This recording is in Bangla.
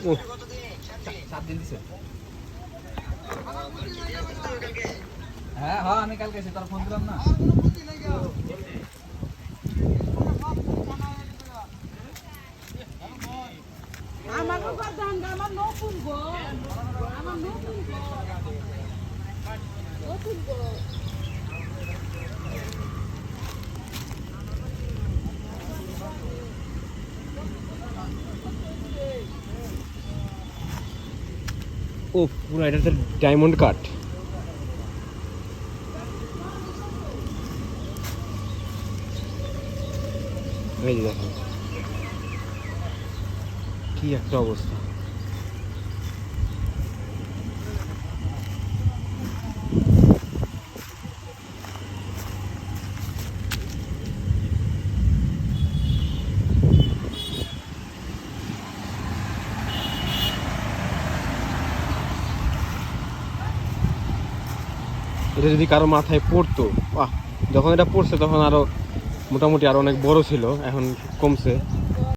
7 দিন দিছে। হ্যাঁ হ্যাঁ আমি কালকে এসে তোর ফোন দিলাম না। আমাকে দাম আমার নতুন গো, আমার নতুন গো, নতুন গো। ও পুরো এটা তো ডায়মন্ড কাট। এই দেখো কি একটা অবস্থা। এটা যদি কারো মাথায় পড়তো, যখন এটা পড়ছে তখন আরো মোটামুটি আরো অনেক বড় ছিল, এখন কমছে।